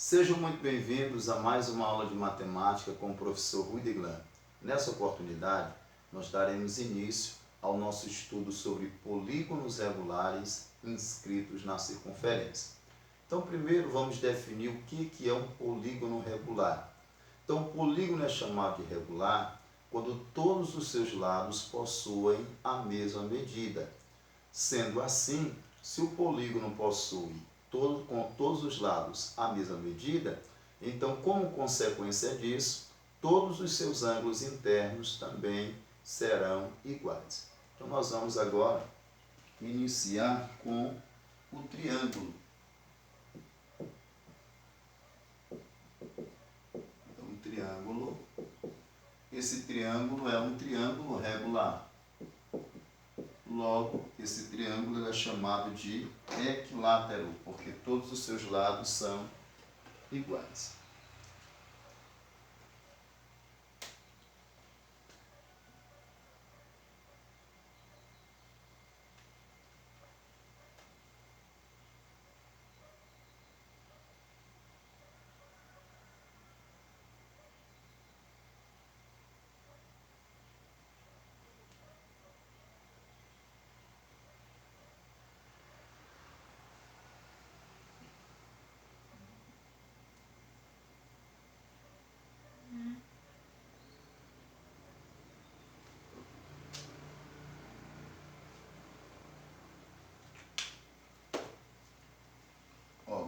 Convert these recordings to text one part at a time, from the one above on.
Sejam muito bem-vindos a mais uma aula de matemática com o professor Rui Deglan. Nessa oportunidade, nós daremos início ao nosso estudo sobre polígonos regulares inscritos na circunferência. Então, primeiro vamos definir o que é um polígono regular. Então, o polígono é chamado de regular quando todos os seus lados possuem a mesma medida. Sendo assim, se o polígono possui com todos os lados a mesma medida, então, como consequência disso, todos os seus ângulos internos também serão iguais. Então, nós vamos agora iniciar com o triângulo. Então, um triângulo, esse triângulo é um triângulo regular. Logo, esse triângulo é chamado de equilátero, porque todos os seus lados são iguais.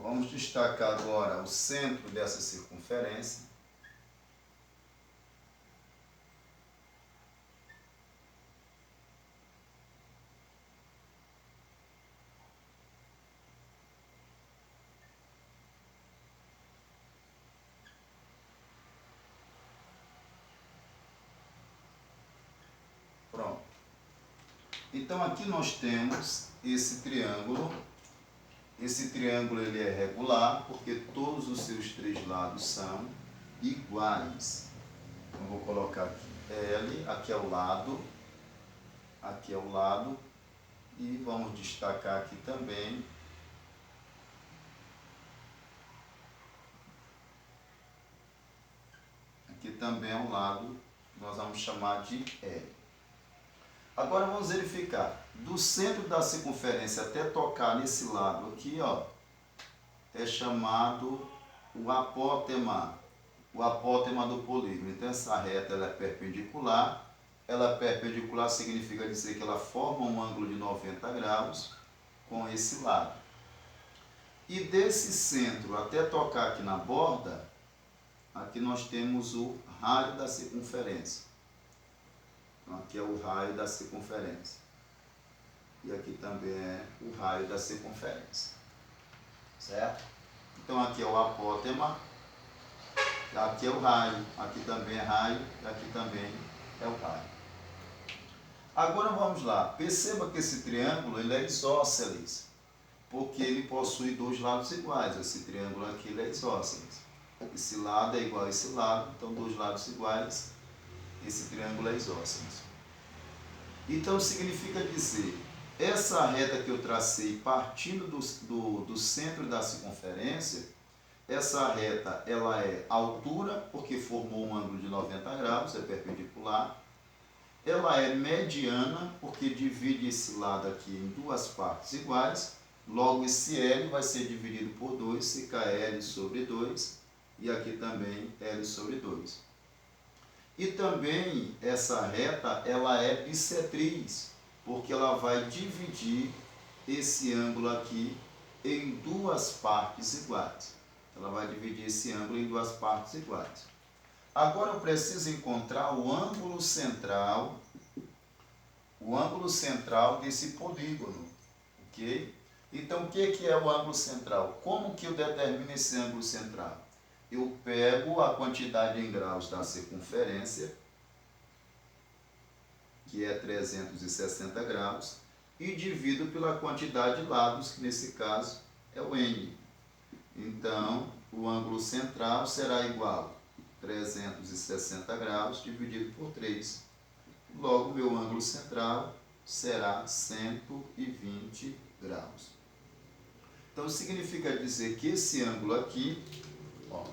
Vamos destacar agora o centro dessa circunferência. Pronto. Então aqui nós temos esse triângulo. Esse triângulo ele é regular porque todos os seus três lados são iguais. Então vou colocar aqui L, aqui é o lado, e vamos destacar aqui também é um lado que nós vamos chamar de L. Agora vamos verificar, do centro da circunferência até tocar nesse lado aqui, ó, é chamado o apótema do polígono. Então essa reta ela é perpendicular. Ela perpendicular significa dizer que ela forma um ângulo de 90 graus com esse lado. E desse centro até tocar aqui na borda, aqui nós temos o raio da circunferência. Então aqui é o raio da circunferência. E aqui também é o raio da circunferência. Certo? Então aqui é o apótema, aqui é o raio, aqui também é raio, e aqui também é o raio. Agora vamos lá, perceba que esse triângulo ele é isósceles, porque ele possui dois lados iguais. Esse triângulo aqui ele é isósceles. Esse lado é igual a esse lado, então dois lados iguais, esse triângulo é isósceles. Então significa dizer, essa reta que eu tracei partindo do centro da circunferência, essa reta ela é altura, porque formou um ângulo de 90 graus, é perpendicular. Ela é mediana, porque divide esse lado aqui em duas partes iguais. Logo, esse L vai ser dividido por 2, fica L sobre 2, e aqui também L sobre 2. E também essa reta ela é bissetriz, porque ela vai dividir esse ângulo aqui em duas partes iguais. Ela vai dividir esse ângulo em duas partes iguais. Agora eu preciso encontrar o ângulo central desse polígono, ok? Então, o que é o ângulo central? Como que eu determino esse ângulo central? Eu pego a quantidade em graus da circunferência, que é 360 graus, e divido pela quantidade de lados, que nesse caso é o N. Então, o ângulo central será igual a 360 graus dividido por 3. Logo, meu ângulo central será 120 graus. Então, significa dizer que esse ângulo aqui Ó,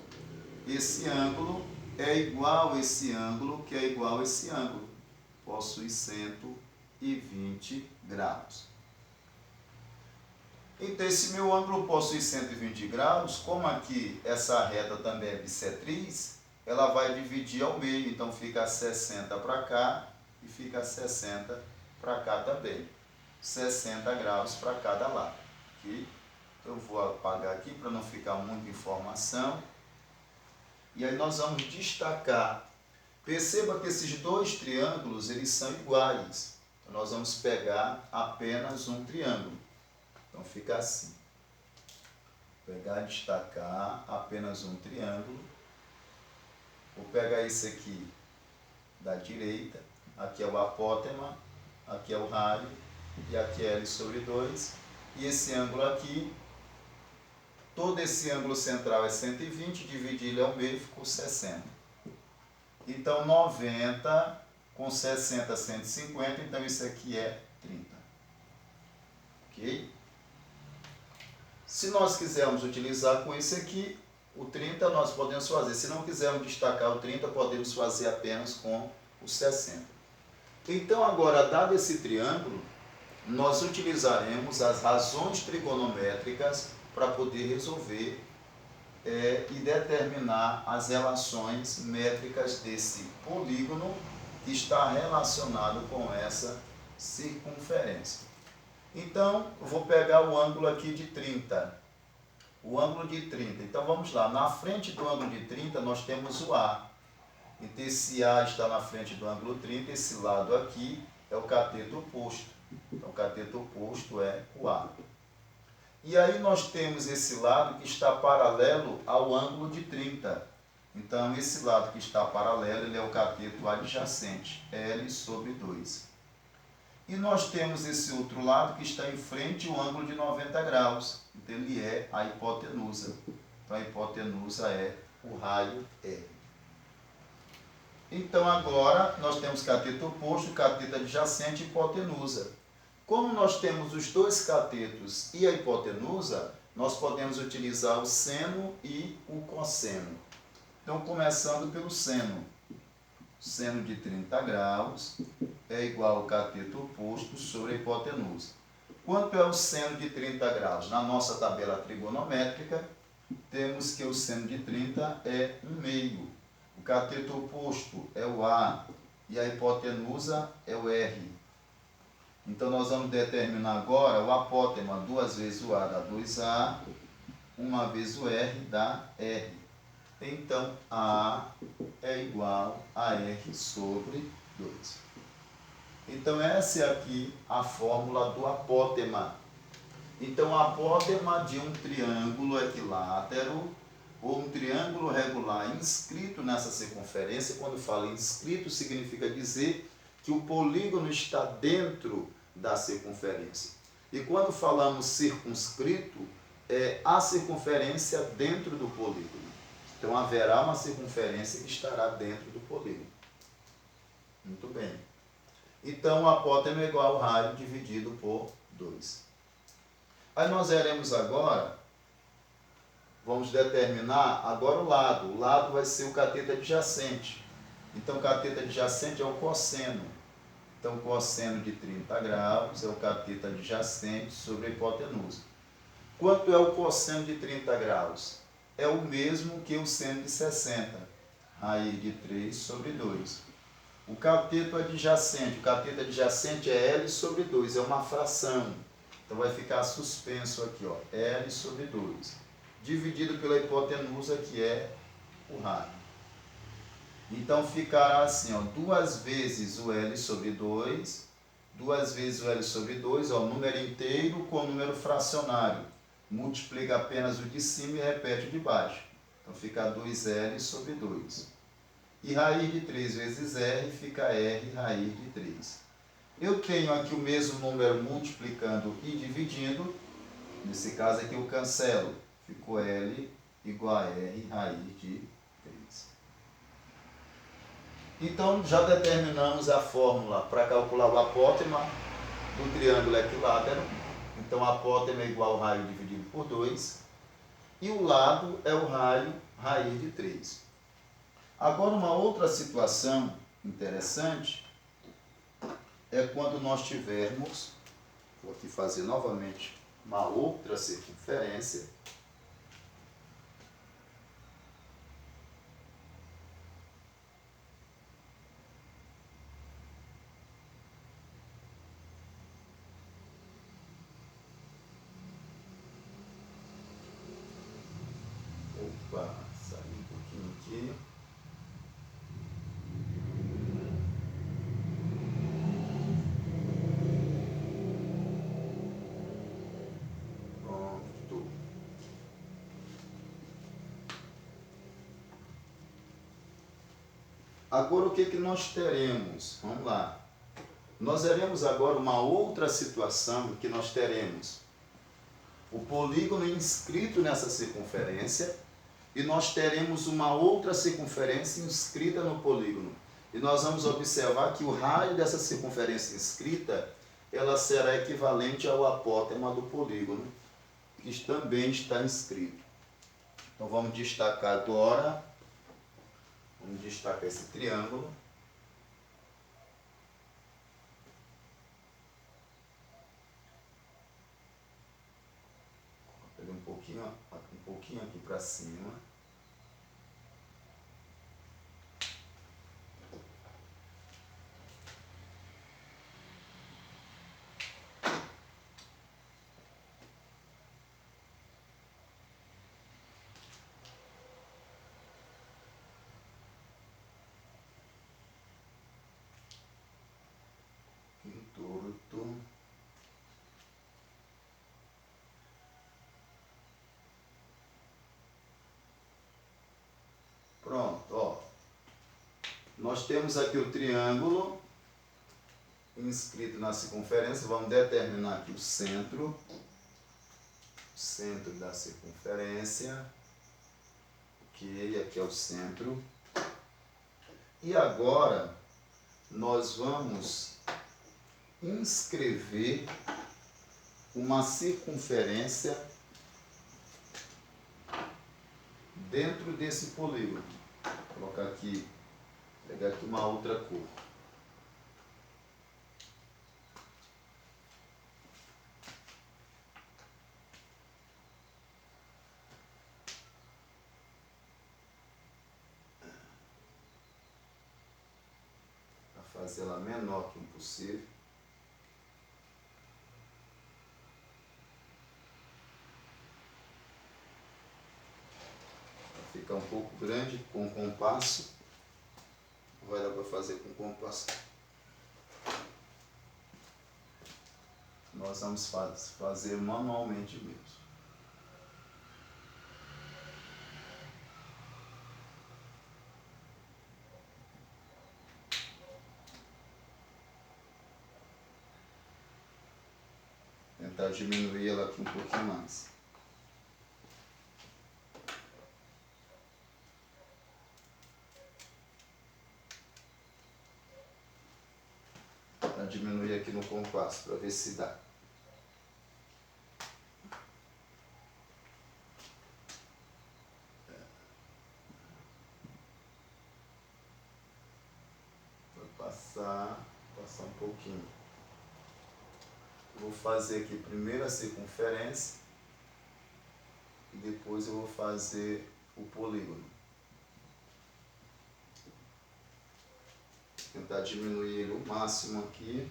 esse ângulo é igual a esse ângulo, que é igual a esse ângulo. Possui 120 graus. Então, esse meu ângulo possui 120 graus, como aqui essa reta também é bissetriz, ela vai dividir ao meio, então fica 60 para cá e fica 60 para cá também. 60 graus para cada lado. Okay? Então, eu vou apagar aqui para não ficar muita informação. E aí nós vamos destacar. Perceba que esses dois triângulos, eles são iguais. Então, nós vamos pegar apenas um triângulo. Então, fica assim. Pegar e destacar apenas um triângulo. Vou pegar esse aqui da direita. Aqui é o apótema, aqui é o raio, e aqui é L sobre 2. E esse ângulo aqui, todo esse ângulo central é 120, dividi ele ao meio, ficou 60. Então, 90 com 60, 150, então isso aqui é 30. Ok? Se nós quisermos utilizar com esse aqui, o 30 nós podemos fazer. Se não quisermos destacar o 30, podemos fazer apenas com o 60. Então, agora, dado esse triângulo, nós utilizaremos as razões trigonométricas para poder resolver e determinar as relações métricas desse polígono que está relacionado com essa circunferência. Então, eu vou pegar o ângulo aqui de 30. O ângulo de 30. Então, vamos lá. Na frente do ângulo de 30, nós temos o A. Então, esse A está na frente do ângulo 30. Esse lado aqui é o cateto oposto. Então, o cateto oposto é o A. E aí, nós temos esse lado que está paralelo ao ângulo de 30. Então, esse lado que está paralelo, ele é o cateto adjacente, L sobre 2. E nós temos esse outro lado que está em frente ao ângulo de 90 graus. Então, ele é a hipotenusa. Então, a hipotenusa é o raio R. Então, agora, nós temos cateto oposto, cateto adjacente e hipotenusa. Como nós temos os dois catetos e a hipotenusa, nós podemos utilizar o seno e o cosseno. Então, começando pelo seno. Seno de 30 graus é igual ao cateto oposto sobre a hipotenusa. Quanto é o seno de 30 graus? Na nossa tabela trigonométrica, temos que o seno de 30 é 1/2. O cateto oposto é o A e a hipotenusa é o R. Então, nós vamos determinar agora o apótema. 2 vezes o A dá 2A, 1 vez o R dá R. Então, A é igual a R sobre 2. Então, essa é aqui a fórmula do apótema. Então, o apótema de um triângulo equilátero ou um triângulo regular inscrito nessa circunferência, quando fala inscrito, significa dizer que o polígono está dentro da circunferência. E quando falamos circunscrito, é a circunferência dentro do polígono. Então, haverá uma circunferência que estará dentro do polígono. Muito bem. Então, o apótema é igual ao raio dividido por 2. Aí nós veremos agora, vamos determinar agora o lado. O lado vai ser o cateto adjacente. Então, o cateto adjacente é o cosseno. Então, o cosseno de 30 graus é o cateto adjacente sobre a hipotenusa. Quanto é o cosseno de 30 graus? É o mesmo que o seno de 60, raiz de 3 sobre 2. O cateto adjacente é L sobre 2, é uma fração. Então, vai ficar suspenso aqui, ó, L sobre 2, dividido pela hipotenusa, que é o raio. Então, ficará assim, ó, 2 vezes o L sobre 2, 2 vezes o L sobre 2, ó, número inteiro com número fracionário. Multiplica apenas o de cima e repete o de baixo. Então, fica 2L sobre 2. E raiz de 3 vezes R fica R raiz de 3. Eu tenho aqui o mesmo número multiplicando e dividindo. Nesse caso aqui eu cancelo. Ficou L igual a R raiz de 3. Então, já determinamos a fórmula para calcular o apótema do triângulo equilátero. Então, apótema é igual ao raio dividido por 2. e o lado é o raio raiz de 3. Agora, uma outra situação interessante é quando nós tivermos, vou aqui fazer novamente uma outra circunferência. Opa, saí um pouquinho aqui. Pronto. Agora o que nós teremos? Vamos lá. Nós teremos agora uma outra situação que nós teremos o polígono inscrito nessa circunferência e nós teremos uma outra circunferência inscrita no polígono. E nós vamos observar que o raio dessa circunferência inscrita, ela será equivalente ao apótema do polígono, que também está inscrito. Então vamos destacar agora, vamos destacar esse triângulo. Peguei um pouquinho aqui para cima. Torto. Pronto, ó. Nós temos aqui o triângulo inscrito na circunferência. Vamos determinar aqui o centro da circunferência. Ok, aqui é o centro. E agora nós vamos inscrever uma circunferência dentro desse polígono. Vou colocar aqui, pegar aqui uma outra cor. Para fazer ela menor que o possível. Ficar um pouco grande com o compasso, vai dar para fazer com o compasso. Nós vamos fazer manualmente mesmo. Tentar diminuir ela aqui um pouquinho mais. Para diminuir aqui no compasso, para ver se dá. Vou passar um pouquinho. Vou fazer aqui primeiro a circunferência e depois eu vou fazer o polígono. Tentar diminuir ele o máximo aqui.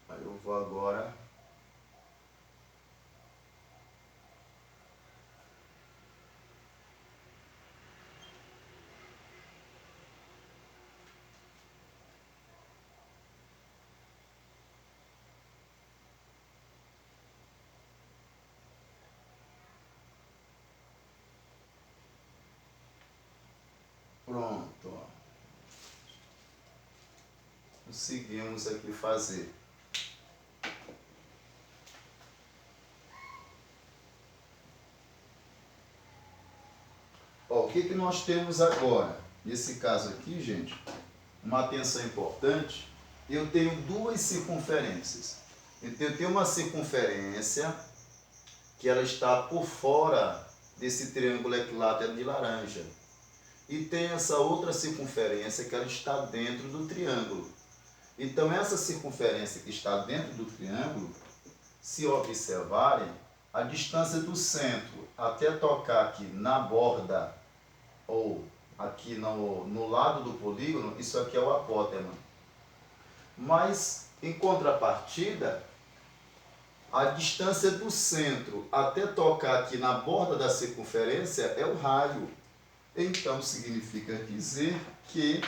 Aí eu vou agora Pronto, ó. Conseguimos aqui fazer. Ó, o que nós temos agora? Nesse caso aqui, gente, uma atenção importante, eu tenho duas circunferências. Então, eu tenho uma circunferência que ela está por fora desse triângulo equilátero de laranja. E tem essa outra circunferência que ela está dentro do triângulo. Então, essa circunferência que está dentro do triângulo, se observarem, a distância do centro até tocar aqui na borda ou aqui no lado do polígono, isso aqui é o apótema. Mas, em contrapartida, a distância do centro até tocar aqui na borda da circunferência é o raio. Então, significa dizer que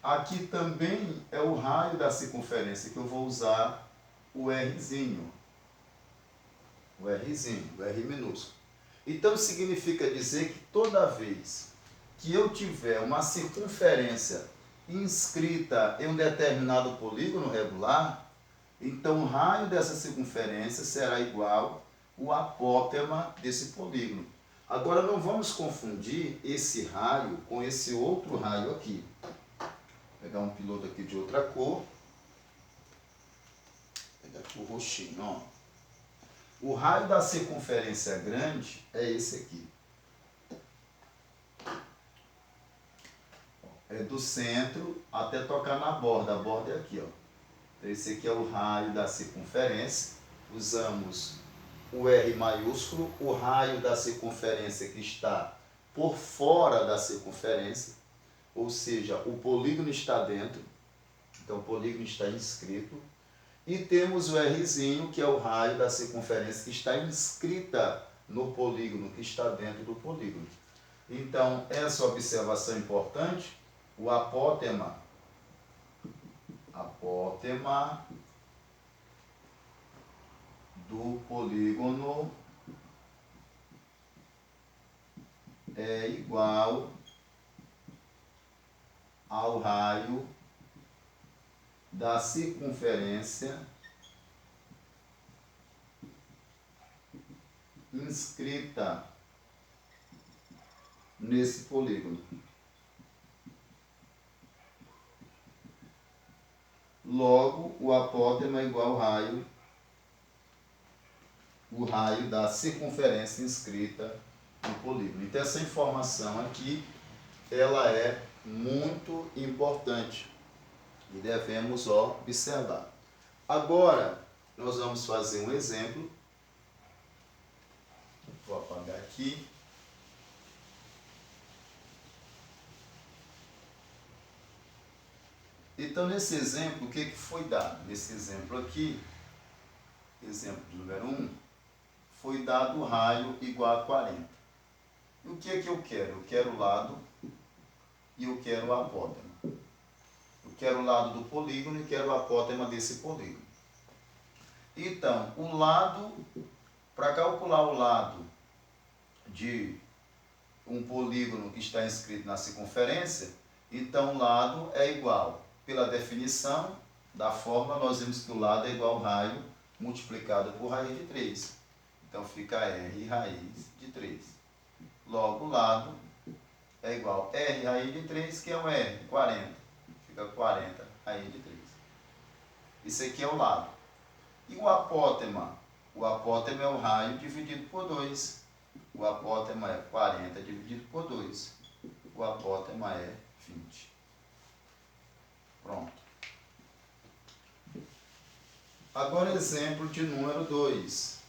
aqui também é o raio da circunferência, que eu vou usar o Rzinho. O Rzinho, o R minúsculo. Então, significa dizer que toda vez que eu tiver uma circunferência inscrita em um determinado polígono regular, então o raio dessa circunferência será igual ao apótema desse polígono. Agora, não vamos confundir esse raio com esse outro raio aqui. Vou pegar um piloto aqui de outra cor. Vou pegar aqui o roxinho, ó. O raio da circunferência grande é esse aqui. É do centro até tocar na borda. A borda é aqui, ó. Então, esse aqui é o raio da circunferência. Usamos o R maiúsculo, o raio da circunferência que está por fora da circunferência, ou seja, o polígono está dentro, então o polígono está inscrito, e temos o Rzinho, que é o raio da circunferência que está inscrita no polígono, que está dentro do polígono. Então, essa observação importante, o apótema do polígono é igual ao raio da circunferência inscrita nesse polígono. Logo, o apótema é igual ao raio da circunferência inscrita no polígono. Então, essa informação aqui, ela é muito importante e devemos observar. Agora, nós vamos fazer um exemplo. Vou apagar aqui. Então, nesse exemplo, o que foi dado? Nesse exemplo aqui, exemplo de número 1, foi dado o raio igual a 40. E o que é que eu quero? Eu quero o lado e eu quero o apótema. Eu quero o lado do polígono e quero o apótema desse polígono. Então, o lado, para calcular o lado de um polígono que está inscrito na circunferência, então o lado é igual. Pela definição da fórmula, nós vimos que o lado é igual ao raio multiplicado por raiz de 3. Então, fica R raiz de 3. Logo, o lado é igual a R raiz de 3, que é o R, 40. Fica 40 raiz de 3. Isso aqui é o lado. E o apótema? O apótema é o raio dividido por 2. O apótema é 40 dividido por 2. O apótema é 20. Pronto. Agora, exemplo de número 2.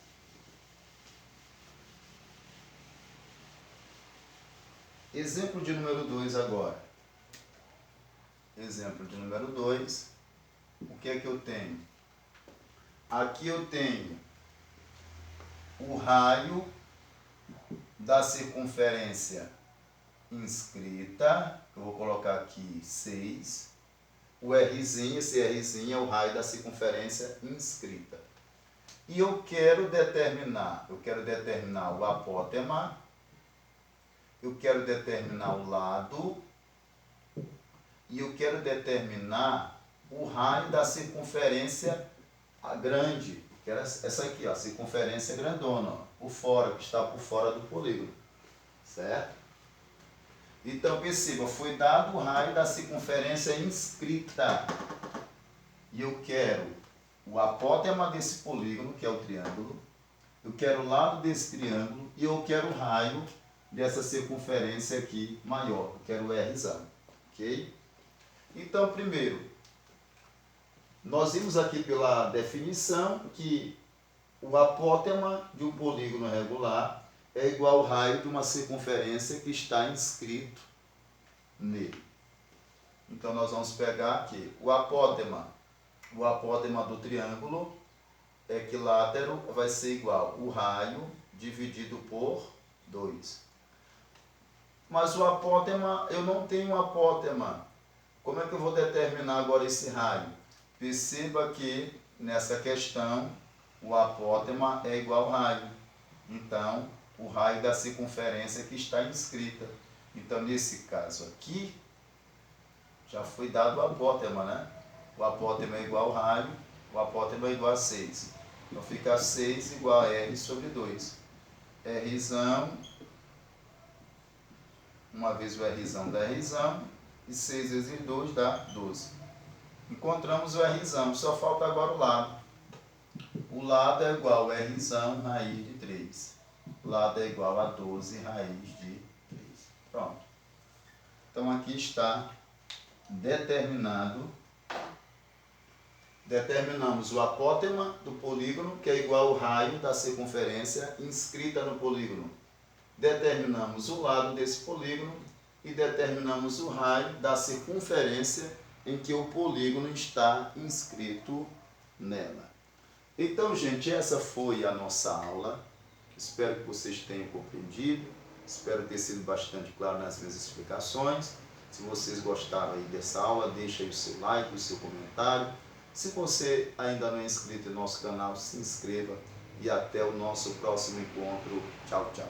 Exemplo de número 2 agora. Exemplo de número 2. O que é que eu tenho? Aqui eu tenho o raio da circunferência inscrita. Eu vou colocar aqui 6. O Rzinho, esse Rzinho é o raio da circunferência inscrita. E eu quero determinar o apótema, eu quero determinar o lado e eu quero determinar o raio da circunferência grande, que era essa aqui, ó, a circunferência grandona, ó, por fora, que está por fora do polígono, certo? Então, perceba, foi dado o raio da circunferência inscrita. E eu quero o apótema desse polígono, que é o triângulo. Eu quero o lado desse triângulo e eu quero o raio dessa circunferência aqui maior. Eu quero o Rzão, ok? Então, primeiro, nós vimos aqui pela definição que o apótema de um polígono regular é igual ao raio de uma circunferência que está inscrito nele. Então, nós vamos pegar aqui o apótema do triângulo equilátero vai ser igual o raio dividido por 2. Mas o apótema, eu não tenho apótema. Como é que eu vou determinar agora esse raio? Perceba que nessa questão o apótema é igual ao raio. Então, o raio da circunferência que está inscrita. Então, nesse caso aqui, já foi dado o apótema, né? O apótema é igual ao raio, o apótema é igual a 6. Então, fica 6 igual a R sobre 2. Rzão, uma vez o Rzão dá Rzão, e 6 vezes 2 dá 12. Encontramos o Rzão, só falta agora o lado. O lado é igual a Rzão raiz de 3. O lado é igual a 12 raiz de 3. Pronto. Então, aqui está determinado. Determinamos o apótema do polígono, que é igual ao raio da circunferência inscrita no polígono. Determinamos o lado desse polígono e determinamos o raio da circunferência em que o polígono está inscrito nela. Então, gente, essa foi a nossa aula. Espero que vocês tenham compreendido. Espero ter sido bastante claro nas minhas explicações. Se vocês gostaram aí dessa aula, deixa aí o seu like, o seu comentário. Se você ainda não é inscrito no nosso canal, se inscreva e até o nosso próximo encontro. Tchau, tchau.